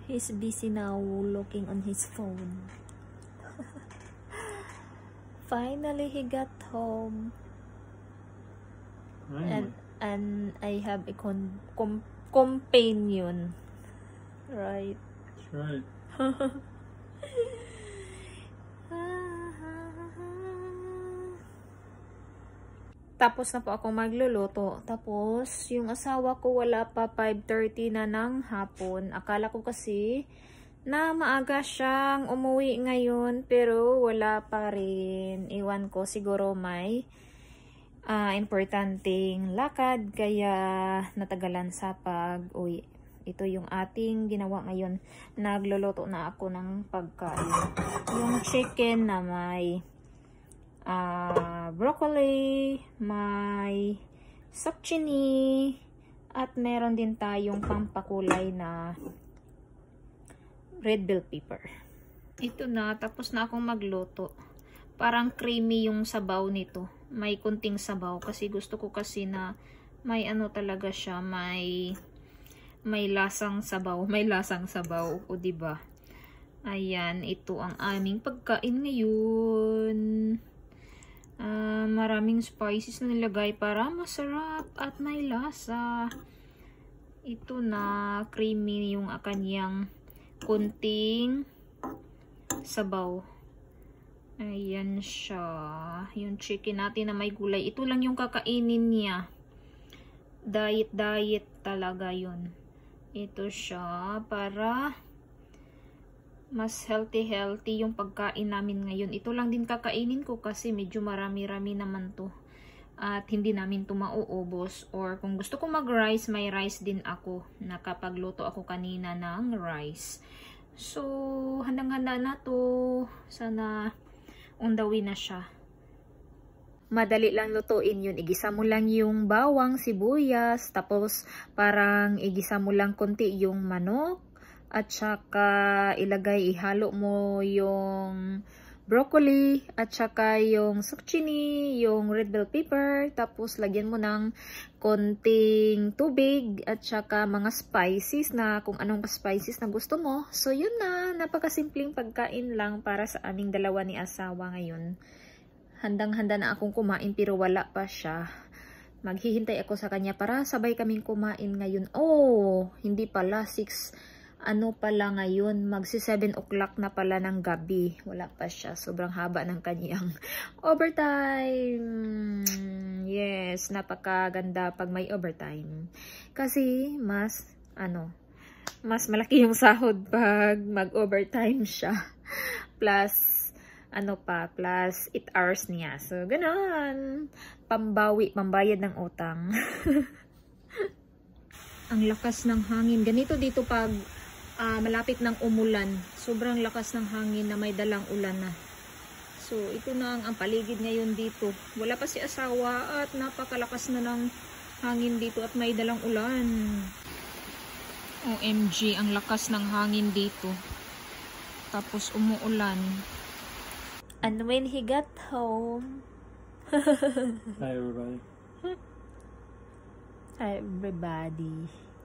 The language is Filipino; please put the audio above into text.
He's busy now looking on his phone. Finally, he got home. And I have a companion. Right. That's right. Tapos na po ako magluluto. Tapos, yung asawa ko wala pa 5:30 na ng hapon. Akala ko kasi na maaga siyang umuwi ngayon, pero wala pa rin. Iwan ko, siguro may importanteng lakad, kaya natagalan sa pag-uwi. Ito yung ating ginawa ngayon. Nagluluto na ako ng pagkain. Yung chicken na may broccoli, may zucchini, at meron din tayong pampakulay na red bell pepper. Ito na, tapos na akong magluto. Parang creamy yung sabaw nito. May kunting sabaw kasi gusto ko kasi na may ano talaga siya, may lasang sabaw, o diba? Ayan, ito ang aming pagkain ngayon. Maraming spices na nilagay para masarap at may lasa. Ito na, creamy yung kanyang kunting sabaw. Ayan siya. Yung chicken natin na may gulay. Ito lang yung kakainin niya. Diet talaga yun. Ito siya para mas healthy yung pagkain namin ngayon. Ito lang din kakainin ko kasi medyo marami-rami naman to. At hindi namin to mauubos. Or kung gusto ko mag-rice, may rice din ako. Nakapagluto ako kanina ng rice. So, handang-handa na to. Sana undawin na siya. Madali lang lutuin yun. Igisa mo lang yung bawang, sibuyas, tapos parang igisa mo lang konti yung manok, at saka ihalo mo yung broccoli, at saka yung zucchini, yung red bell pepper, tapos lagyan mo ng konting tubig, at saka mga spices na kung anong spices na gusto mo. So yun na, napakasimpleng pagkain lang para sa aming dalawa ni asawa ngayon. Handang-handa na akong kumain pero wala pa siya. Maghihintay ako sa kanya para sabay kaming kumain ngayon. Oh, hindi pala 6 pala ngayon, magsi 7 o'clock na pala ng gabi. Wala pa siya. Sobrang haba ng kanyang overtime. Yes, napakaganda pag may overtime. Kasi mas malaki yung sahod pag mag-overtime siya. Plus 8 hours niya. So, ganoon. Pambayad ng utang. Ang lakas ng hangin. Ganito dito pag malapit ng umulan. Sobrang lakas ng hangin na may dalang ulan na. So, ito na ang paligid ngayon dito. Wala pa si asawa at napakalakas na ng hangin dito at may dalang ulan. OMG, ang lakas ng hangin dito. Tapos umuulan. And when he got home... Hi, everybody. Hi, everybody.